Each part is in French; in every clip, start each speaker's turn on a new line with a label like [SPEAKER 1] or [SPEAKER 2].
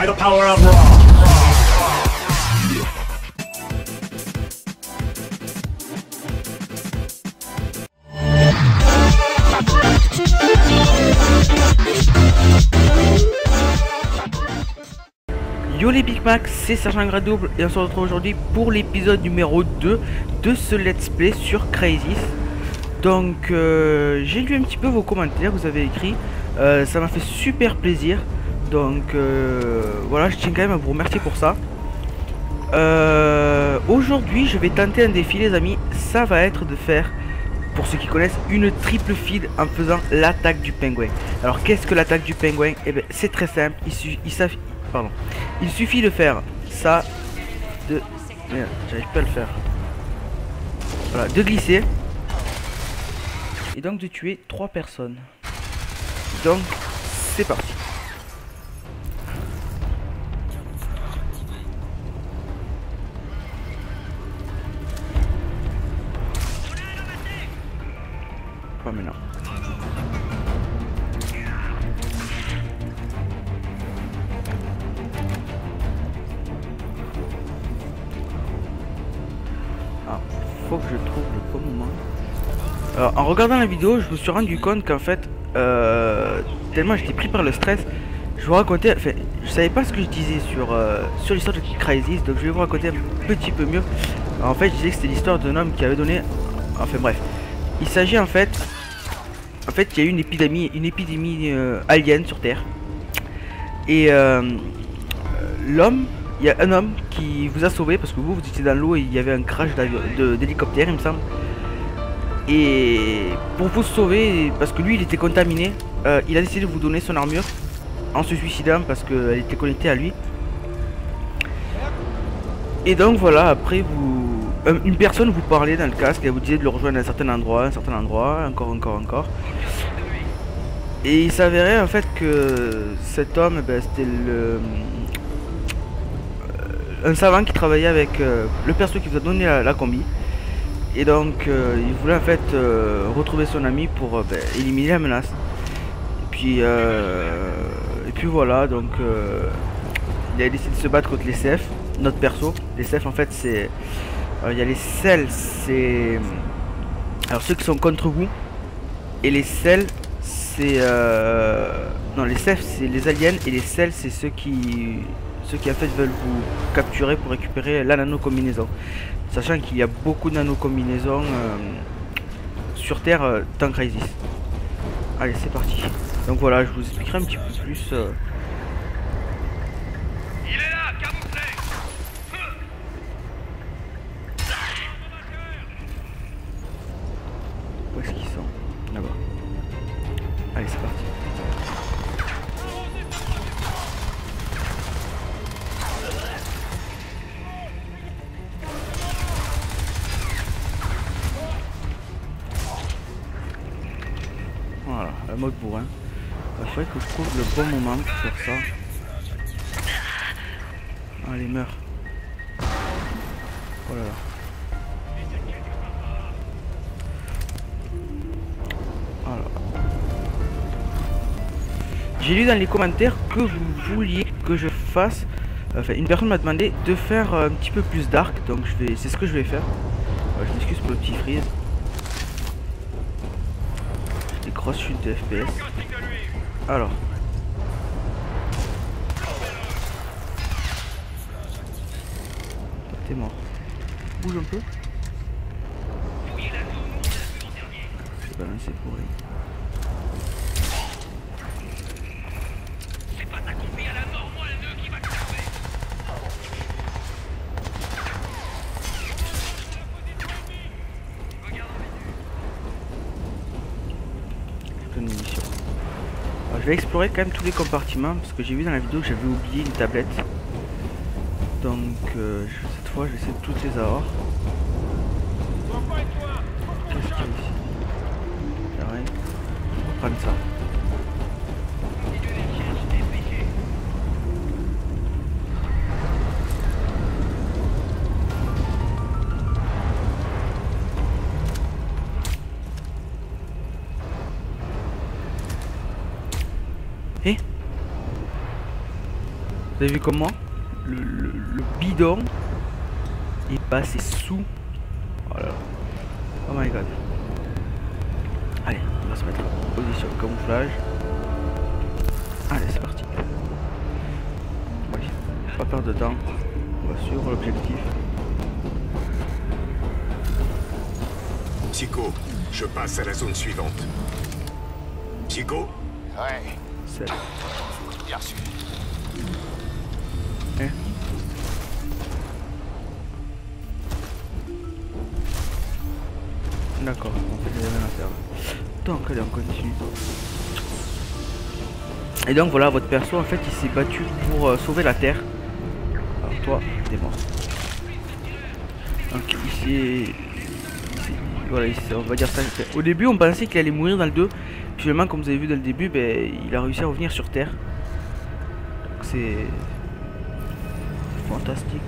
[SPEAKER 1] by the power of Raw.
[SPEAKER 2] Yo les Big Mac, c'est Sergent Gradouble et on se retrouve aujourd'hui pour l'épisode numéro 2 de ce let's play sur Crysis. Donc j'ai lu un petit peu vos commentaires, vous avez écrit, ça m'a fait super plaisir. Donc voilà, je tiens quand même à vous remercier pour ça. Aujourd'hui je vais tenter un défi les amis, ça va être de faire, pour ceux qui connaissent, une triple feed en faisant l'attaque du pingouin. Alors qu'est-ce que l'attaque du pingouin? Eh bien c'est très simple, il suffit de faire ça, merde, j'arrive pas à le faire. Voilà, de glisser. Et donc de tuer 3 personnes. Donc c'est parti. Pas maintenant. Faut que je trouve le bon moment. Alors, en regardant la vidéo, je me suis rendu compte qu'en fait, tellement j'étais pris par le stress, je vous racontais, enfin, je savais pas ce que je disais sur l'histoire de Crysis, donc je vais vous raconter un petit peu mieux. Alors, en fait, je disais que c'était l'histoire d'un homme qui avait donné, enfin bref, il s'agit en fait, il y a eu une épidémie alien sur Terre, et il y a un homme qui vous a sauvé parce que vous étiez dans l'eau et il y avait un crash d'hélicoptère il me semble. Et pour vous sauver, parce que lui il était contaminé, il a décidé de vous donner son armure en se suicidant parce qu'elle était connectée à lui. Et donc voilà, après une personne vous parlait dans le casque, elle vous disait de le rejoindre à un certain endroit, encore. Et il s'avérait en fait que cet homme, c'était un savant qui travaillait avec le perso qui vous a donné la combi. Et donc il voulait en fait retrouver son ami pour éliminer la menace. Et puis voilà, donc il a décidé de se battre contre les CF, notre perso. Les CF en fait c'est... il y a les Cell, c'est... Alors ceux qui sont contre vous. Et les Cell c'est... Non, les CF c'est les aliens et les Cell c'est ceux qui en fait veulent vous capturer pour récupérer la nano-combinaison. Sachant qu'il y a beaucoup de nano-combinaisons sur Terre dans Crysis. Allez, c'est parti. Donc voilà, je vous expliquerai un petit peu plus.
[SPEAKER 3] Il est là, camouflé.
[SPEAKER 2] Où est-ce qu'ils sont? Là-bas. Allez, c'est parti. Voilà, le mode bourrin. Il faudrait que je trouve le bon moment pour faire ça. Allez, meurs. Oh là là. Voilà. J'ai lu dans les commentaires que vous vouliez que je fasse. Enfin, une personne m'a demandé de faire un petit peu plus dark, donc c'est ce que je vais faire. Je m'excuse pour le petit freeze. Des grosses chutes de FPS. Alors. T'es mort. Bouge un peu. C'est balancé pour lui.
[SPEAKER 3] C'est pas ta compagnie à la mort, moi le nœud qui va te sauver.
[SPEAKER 2] Plein de munitions. Alors, je vais explorer quand même tous les compartiments parce que j'ai vu dans la vidéo que j'avais oublié une tablette. Donc cette fois je vais essayer de toutes les avoir. Qu'est-ce qu'il y a ici? Pareil. On va prendre ça. Vous avez vu comment le bidon est passé sous. Voilà. Oh my god. Allez, on va se mettre en position de camouflage. Allez, c'est parti. Oui, pas perdre de temps. On va suivre l'objectif.
[SPEAKER 1] Psycho, je passe à la zone suivante. Psycho?
[SPEAKER 4] Ouais,
[SPEAKER 2] C'est...
[SPEAKER 4] bien reçu.
[SPEAKER 2] Hein? D'accord, en fait il n'y a rien à faire. Donc allez, on continue. Et donc voilà, votre perso en fait il s'est battu pour sauver la terre. Alors toi, t'es mort. Donc ici, voilà, ici, on va dire ça. Au début on pensait qu'il allait mourir dans le 2. Finalement comme vous avez vu dès le début, ben, il a réussi à revenir sur terre. Donc c'est fantastique.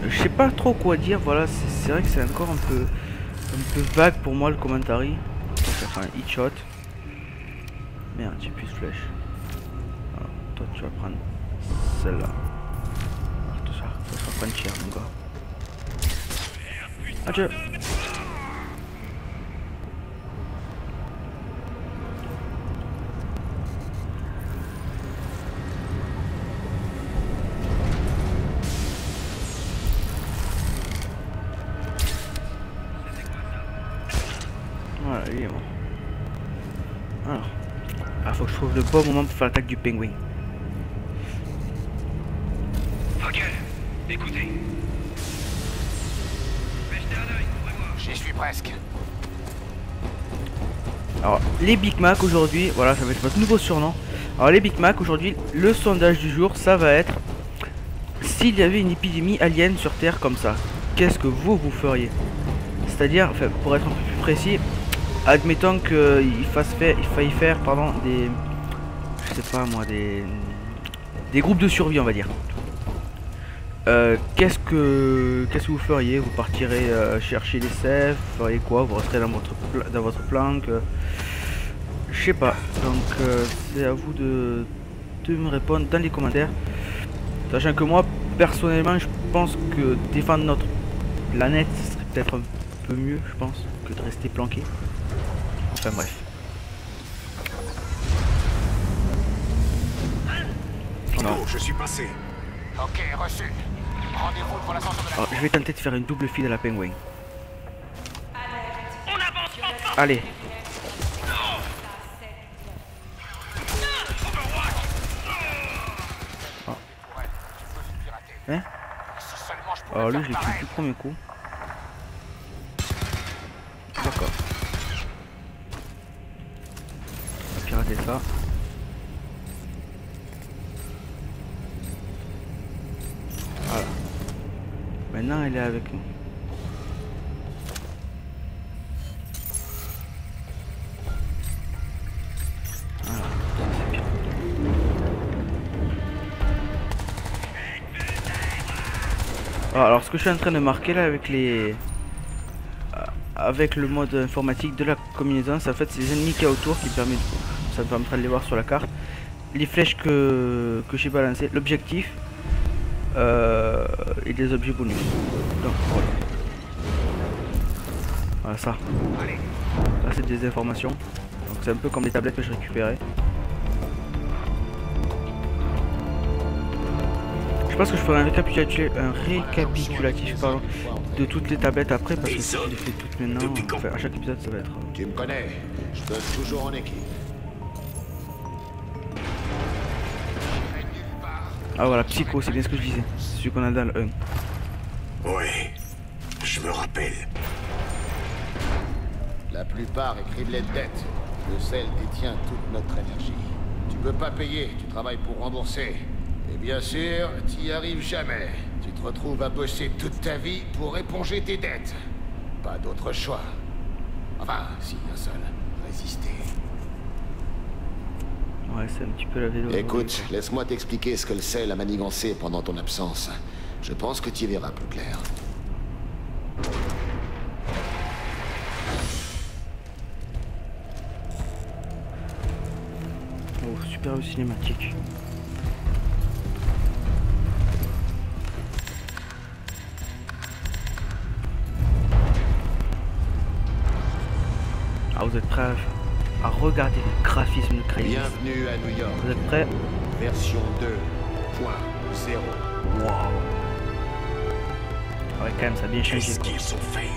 [SPEAKER 2] Je sais pas trop quoi dire, voilà, c'est vrai que c'est encore un peu vague pour moi le commentaire. Ça fait un hit shot. Merde, j'ai plus de flèche. Alors, toi tu vas prendre celle-là. Ça sera prendre cher mon gars. Adieu. Voilà, il est mort. Alors, faut que je trouve le bon moment pour faire l'attaque du pingouin.
[SPEAKER 3] Fogel, écoutez. Fais jeter un œil, on va voir.
[SPEAKER 4] J'y suis presque.
[SPEAKER 2] Alors, les Big Mac aujourd'hui, voilà, ça va être votre nouveau surnom. Alors, les Big Mac aujourd'hui, le sondage du jour, ça va être s'il y avait une épidémie alien sur Terre comme ça, qu'est-ce que vous feriez? C'est-à-dire, enfin, pour être un peu plus précis, admettons qu'il faille faire, pardon, des, je sais pas moi, des groupes de survie, on va dire. Qu'est-ce que vous feriez? Vous partirez chercher les sèves, vous feriez quoi? Vous resterez dans votre planque, je sais pas. Donc c'est à vous de me répondre dans les commentaires. Sachant que moi personnellement je pense que défendre notre planète ce serait peut-être un peu mieux, je pense, que de rester planqué. Enfin bref.
[SPEAKER 1] Non, je suis passé.
[SPEAKER 4] Ok, reçu. Rendez-vous pour l'ascension de la...
[SPEAKER 2] Alors, je vais tenter de faire une double file à la pingouin.
[SPEAKER 3] On avance enfin.
[SPEAKER 2] Allez. Ah.
[SPEAKER 4] Ouais, tu peux le pirater.
[SPEAKER 2] Hein?
[SPEAKER 4] Si seulement je pouvais
[SPEAKER 2] Alors lui
[SPEAKER 4] faire
[SPEAKER 2] je l'ai tué
[SPEAKER 4] pareil.
[SPEAKER 2] du premier coup. D'accord. On va pirater ça. Voilà. Maintenant elle est avec nous. Voilà. C'est bien. Alors ce que je suis en train de marquer là avec les... Avec le mode informatique de la combinaison, ça fait c'est les ennemis qu'il y a autour qui permet ça me permettra de les voir sur la carte. Les flèches que j'ai balancées, l'objectif et des objets bonus. Donc voilà. Voilà ça. Là c'est des informations. Donc c'est un peu comme les tablettes que je récupérais. Je pense que je ferai un récapitulatif pardon, de toutes les tablettes après parce que si je les fais toutes maintenant, enfin, à chaque épisode ça va être...
[SPEAKER 5] Tu me connais, je bosse toujours en équipe.
[SPEAKER 2] Ah voilà, Psycho, c'est bien ce que je disais. C'est celui qu'on a dans le 1.
[SPEAKER 1] Ouais, je me rappelle.
[SPEAKER 5] La plupart écrivent les dettes. Le sel détient toute notre énergie. Tu peux pas payer, tu travailles pour rembourser. Et bien sûr, t'y arrives jamais. Tu te retrouves à bosser toute ta vie pour éponger tes dettes. Pas d'autre choix. Enfin, si, un seul. Résister.
[SPEAKER 2] Ouais, c'est un petit peu la vélo.
[SPEAKER 5] Écoute, laisse-moi t'expliquer ce que le sel a manigancé pendant ton absence. Je pense que tu y verras plus clair.
[SPEAKER 2] Oh, super cinématique. vous êtes prêts à regarder le graphisme de Crysis.
[SPEAKER 5] Bienvenue à New York.
[SPEAKER 2] Vous êtes prêts?
[SPEAKER 5] Version 2.0.
[SPEAKER 2] Wow. Ah ouais, quand même, ça a bien changé.
[SPEAKER 1] Qu'est-ce qu'ils ont fait?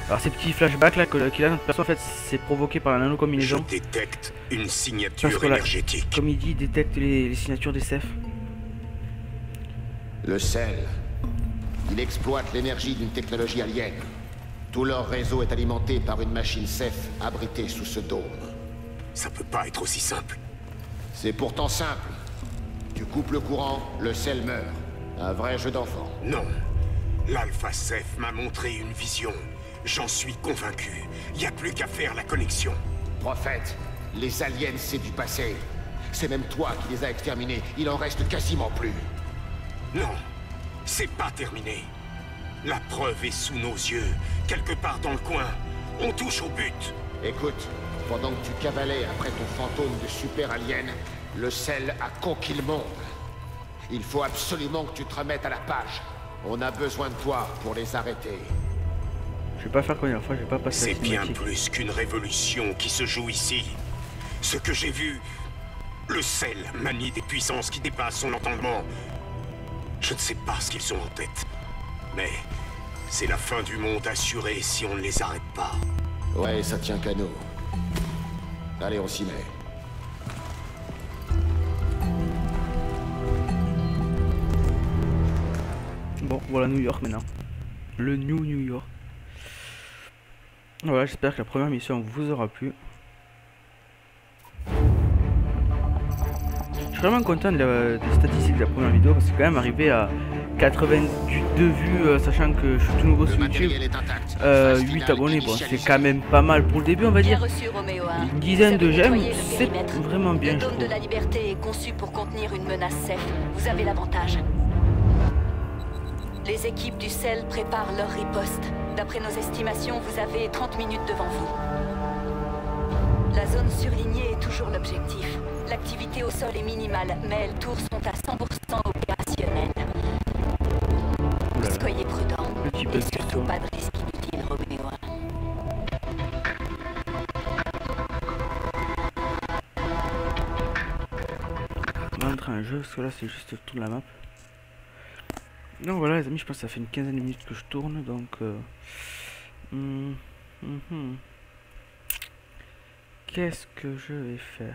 [SPEAKER 2] Alors ces petits flashbacks là qu'il a notre perso, en fait c'est provoqué par la
[SPEAKER 1] Je
[SPEAKER 2] nano-combinaison.
[SPEAKER 1] détecte une
[SPEAKER 2] Parce
[SPEAKER 1] signature
[SPEAKER 2] que là,
[SPEAKER 1] énergétique.
[SPEAKER 2] comme il dit, il détecte les signatures des CEF.
[SPEAKER 5] Le sel. Il exploite l'énergie d'une technologie alien. Tout leur réseau est alimenté par une machine CEF abritée sous ce dôme.
[SPEAKER 1] Ça peut pas être aussi simple.
[SPEAKER 5] C'est pourtant simple. Tu coupes le courant, le sel meurt. Un vrai jeu d'enfant.
[SPEAKER 1] Non. L'Alpha Ceph m'a montré une vision. J'en suis convaincu. Y a plus qu'à faire la connexion.
[SPEAKER 5] Prophète, les aliens c'est du passé. C'est même toi qui les as exterminés. Il en reste quasiment plus.
[SPEAKER 1] Non. C'est pas terminé. La preuve est sous nos yeux. Quelque part dans le coin. On touche au but.
[SPEAKER 5] Écoute, pendant que tu cavalais après ton fantôme de super alien, le sel a conquis le monde. Il faut absolument que tu te remettes à la page. On a besoin de toi pour les arrêter.
[SPEAKER 2] Je vais pas faire comme la dernière fois, je vais pas passer
[SPEAKER 1] C'est
[SPEAKER 2] la
[SPEAKER 1] bien
[SPEAKER 2] cinématique.
[SPEAKER 1] plus qu'une révolution qui se joue ici. Ce que j'ai vu, le sel manie des puissances qui dépassent son entendement. Je ne sais pas ce qu'ils ont en tête, mais c'est la fin du monde assurée si on ne les arrête pas.
[SPEAKER 5] Ouais, ça tient qu'à nous. Allez, on s'y met.
[SPEAKER 2] Bon, voilà New York maintenant. Le New York. Voilà, j'espère que la première mission vous aura plu. Je suis vraiment content des statistiques de la première vidéo parce que c'est quand même arrivé à 82 vues, sachant que je suis tout nouveau
[SPEAKER 5] Le
[SPEAKER 2] sur YouTube.
[SPEAKER 5] matériel est intact. Phase
[SPEAKER 2] 8
[SPEAKER 5] finale
[SPEAKER 2] abonnés, bon, c'est
[SPEAKER 5] initialisée.
[SPEAKER 2] quand même pas mal pour le début, on va
[SPEAKER 6] Bien
[SPEAKER 2] dire.
[SPEAKER 6] reçu, Roméo 1.
[SPEAKER 2] Une dizaine
[SPEAKER 6] Vous
[SPEAKER 2] de
[SPEAKER 6] avez
[SPEAKER 2] j'aime,
[SPEAKER 6] nettoyé le
[SPEAKER 2] c'est
[SPEAKER 6] périmètre.
[SPEAKER 2] vraiment bien,
[SPEAKER 6] Le
[SPEAKER 2] je
[SPEAKER 6] dôme de
[SPEAKER 2] trouve.
[SPEAKER 6] la liberté est conçu pour contenir une menace CEF. Vous avez l'avantage. Les équipes du CEL préparent leur riposte. D'après nos estimations, vous avez 30 minutes devant vous. La zone surlignée est toujours l'objectif. L'activité au sol est minimale, mais les tours sont à 100% opérationnelles.
[SPEAKER 2] Ouh là là.
[SPEAKER 6] Soyez prudents.
[SPEAKER 2] Petit
[SPEAKER 6] Et
[SPEAKER 2] bug
[SPEAKER 6] surtout
[SPEAKER 2] plutôt.
[SPEAKER 6] pas de risque inutile, Roméo 1.
[SPEAKER 2] On va entrer un jeu parce que là c'est juste le tour de la map. Donc voilà les amis, je pense que ça fait une quinzaine de minutes que je tourne donc qu'est-ce que je vais faire?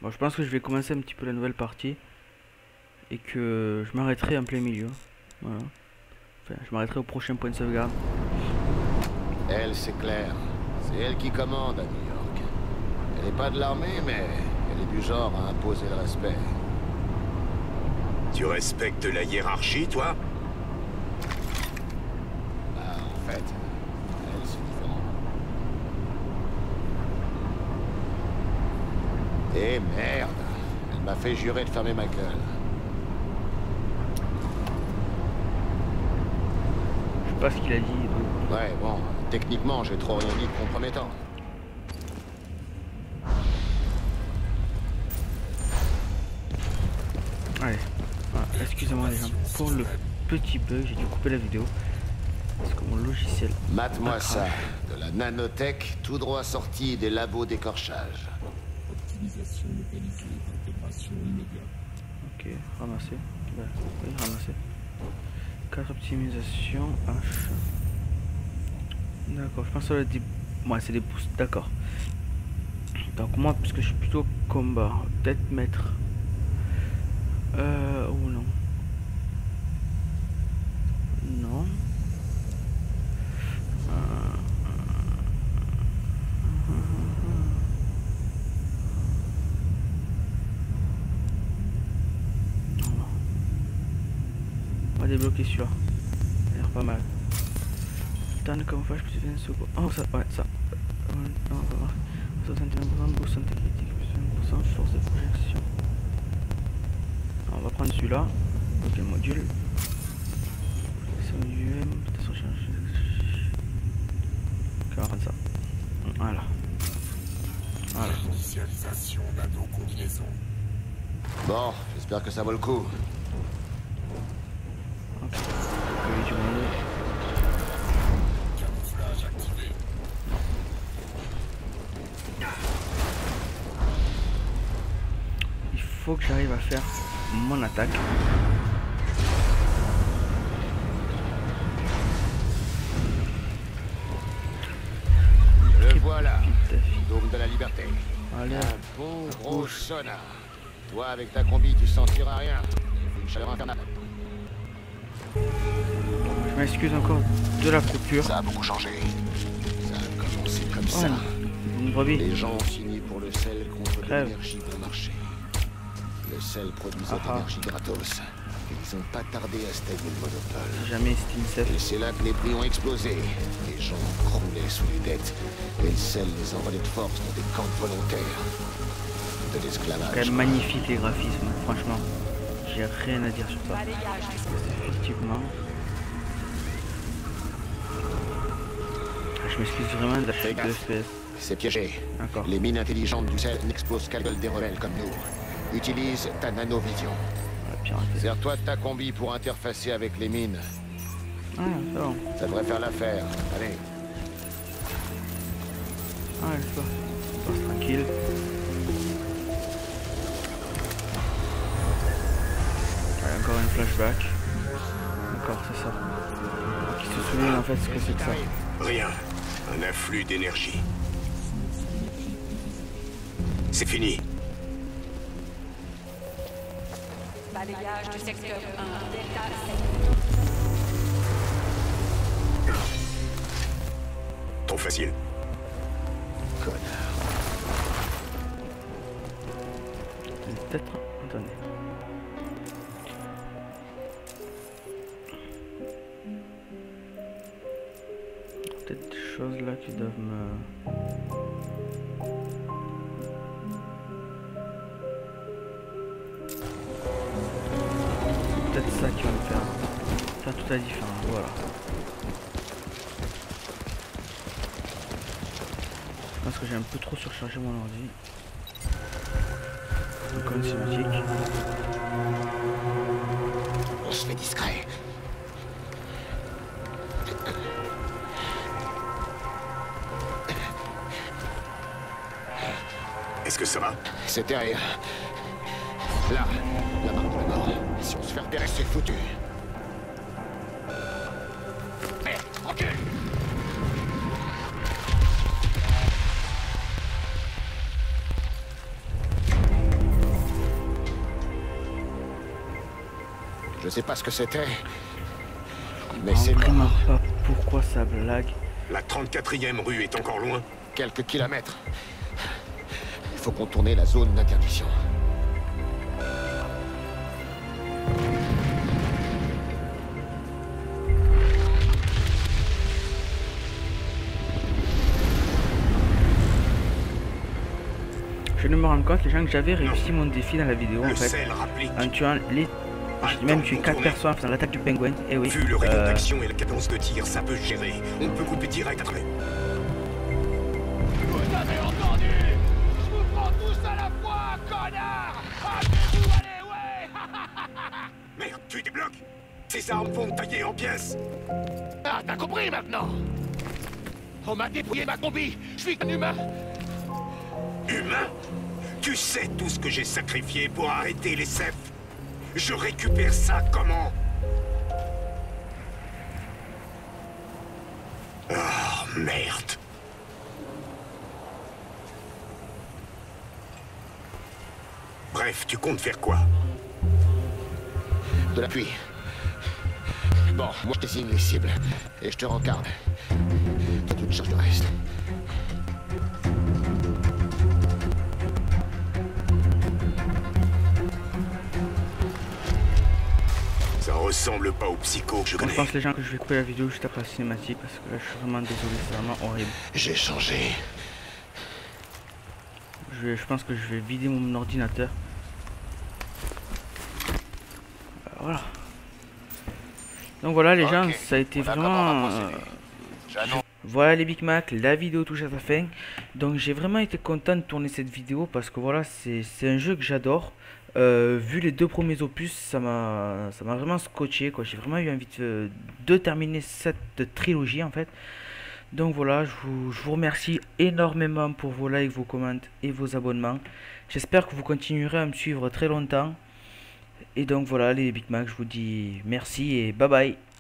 [SPEAKER 2] Bon, je pense que je vais commencer un petit peu la nouvelle partie et que je m'arrêterai en plein milieu. Voilà. Enfin, je m'arrêterai au prochain point de sauvegarde.
[SPEAKER 5] Elle, c'est clair. C'est elle qui commande à New York. Elle n'est pas de l'armée, mais elle est du genre à imposer le respect.
[SPEAKER 1] Tu respectes la hiérarchie, toi?
[SPEAKER 5] Ah, en fait, elle, c'est différent. Eh merde! Elle m'a fait jurer de fermer ma gueule.
[SPEAKER 2] Je sais pas ce qu'il a dit.
[SPEAKER 5] Ouais, bon, techniquement, j'ai trop rien dit de compromettant.
[SPEAKER 2] Allez, voilà, excusez-moi les gens pour le petit bug, j'ai dû couper la vidéo parce que mon logiciel.
[SPEAKER 5] Mate-moi
[SPEAKER 2] a
[SPEAKER 5] ça,
[SPEAKER 2] crash.
[SPEAKER 5] de la nanotech, tout droit sorti des labos d'écorchage.
[SPEAKER 2] Ok, ramasser. Bah, oui, ramasser. 4 optimisation H. D'accord, je pense que ça va être des. Ouais, c'est des boosts, d'accord. Donc, moi, puisque je suis plutôt combat, peut-être mettre. Oh non. Non. On va débloquer celui-là. Ça a l'air pas mal. Temps de camouflage, plus de secours. Oh, ça, ouais, ça. Non, on va voir. 61%, boost santé critique, plus 1% force de projection. On va prendre celui-là. Ok, le module. Protection UM, protection charge. Ok, on va prendre ça. Voilà. Voilà.
[SPEAKER 1] Initialisation nano-combinaison.
[SPEAKER 5] Bon, j'espère que ça vaut le coup.
[SPEAKER 2] Ok. Du monde.
[SPEAKER 1] Camouflage activé.
[SPEAKER 2] Non. faut que j'arrive à faire mon attaque.
[SPEAKER 5] Le voilà, dôme de la liberté.
[SPEAKER 2] Allez,
[SPEAKER 5] Un bon gros sonar. Toi, avec ta combi, tu sentiras rien. Une chaleur infernale.
[SPEAKER 2] je m'excuse encore de la coupure.
[SPEAKER 5] Ça a beaucoup changé. Ça a commencé comme ça.
[SPEAKER 2] Une brebis.
[SPEAKER 5] Les gens ont signé pour le sel contre de
[SPEAKER 2] Crève.
[SPEAKER 5] l'énergie bon marché. Le sel produisait de l'énergie gratos. Ils ont pas tardé à stagner le monopole.
[SPEAKER 2] Si jamais Steam
[SPEAKER 5] Et c'est là que les prix ont explosé. Les gens croulaient sous les dettes. Et le sel les envolait de force dans des camps de volontaires. De
[SPEAKER 2] quand
[SPEAKER 5] l'esclavage.
[SPEAKER 2] même magnifique les graphismes, franchement. J'ai rien à dire sur ça. Effectivement. Je m'excuse vraiment de la chute de FPS.
[SPEAKER 5] C'est piégé.
[SPEAKER 2] D'accord.
[SPEAKER 5] Les mines intelligentes du sel n'explosent qu'à la gueule des rebelles comme nous. Utilise ta nanovision.
[SPEAKER 2] La piraterie.
[SPEAKER 5] Sers-toi de ta combi pour interfacer avec les mines.
[SPEAKER 2] Ah, c'est bon.
[SPEAKER 5] Ça devrait faire l'affaire. Allez.
[SPEAKER 2] Ah, c'est bon. On passe tranquille. Allez, encore une flashback. D'accord, c'est ça. Qui se souvient en fait ce que c'est que ça.
[SPEAKER 1] Rien. Un afflux d'énergie. C'est fini.
[SPEAKER 6] Balayage du secteur 1, Delta 7.
[SPEAKER 1] Trop facile.
[SPEAKER 5] Connard.
[SPEAKER 2] Peut-être. Attendez. Peut-être des choses là qui doivent me. Peut-être ça qui va me faire toute la différence. Voilà. Je pense que j'ai un peu trop surchargé mon ordi. Encore une cinématique.
[SPEAKER 5] On se fait discret.
[SPEAKER 1] Est-ce que ça va?
[SPEAKER 5] C'est derrière. Là, la marque de la mort. Si on se fait repérer, c'est foutu. Merde, recule! Je sais pas ce que c'était, mais c'est
[SPEAKER 2] Vraiment
[SPEAKER 5] mort.
[SPEAKER 2] pas pourquoi ça blague.
[SPEAKER 1] La 34e rue est encore loin.
[SPEAKER 5] Quelques kilomètres. Il faut contourner la zone d'interdiction.
[SPEAKER 2] Je ne me rends compte, les gens, que j'avais réussi mon défi dans la vidéo en
[SPEAKER 1] Le
[SPEAKER 2] fait.
[SPEAKER 1] sel rapplique.
[SPEAKER 2] En tuant les. J'ai même tué 4 personnes en faisant l'attaque du pingouin. Et oui.
[SPEAKER 1] Vu le rayon d'action et la cadence de tir, ça peut se gérer. On peut couper direct après.
[SPEAKER 4] Vous avez entendu? Je vous prends tous à la fois, connard! Hâtez-vous, allez, ouais!
[SPEAKER 1] Merde, tu débloques? Ces armes vont me tailler en pièces.
[SPEAKER 4] Ah, t'as compris maintenant? On m'a dépouillé ma combi! Je suis un humain!
[SPEAKER 1] Humain? Tu sais tout ce que j'ai sacrifié pour arrêter les Cephes? Je récupère ça comment? Ah, merde. Bref, tu comptes faire quoi?
[SPEAKER 5] De l'appui. Bon, moi je désigne les cibles. Et je te rencarde. Toi tu te charges le reste.
[SPEAKER 1] Ça ressemble pas au psycho que je
[SPEAKER 2] Je
[SPEAKER 1] connais.
[SPEAKER 2] pense les gens que je vais couper la vidéo juste après la cinématique parce que là je suis vraiment désolé, c'est vraiment horrible.
[SPEAKER 5] J'ai changé.
[SPEAKER 2] Je pense que je vais vider mon ordinateur. Voilà. Donc voilà les gens, ça a été vraiment... Voilà les Big Mac, la vidéo touche à sa fin. Donc j'ai vraiment été content de tourner cette vidéo parce que voilà, c'est un jeu que j'adore. Vu les deux premiers opus, ça m'a vraiment scotché quoi. J'ai vraiment eu envie de terminer cette trilogie en fait. Donc voilà, je vous remercie énormément pour vos likes, vos commentaires et vos abonnements. J'espère que vous continuerez à me suivre très longtemps. Et donc voilà les Big Mac, je vous dis merci et bye bye.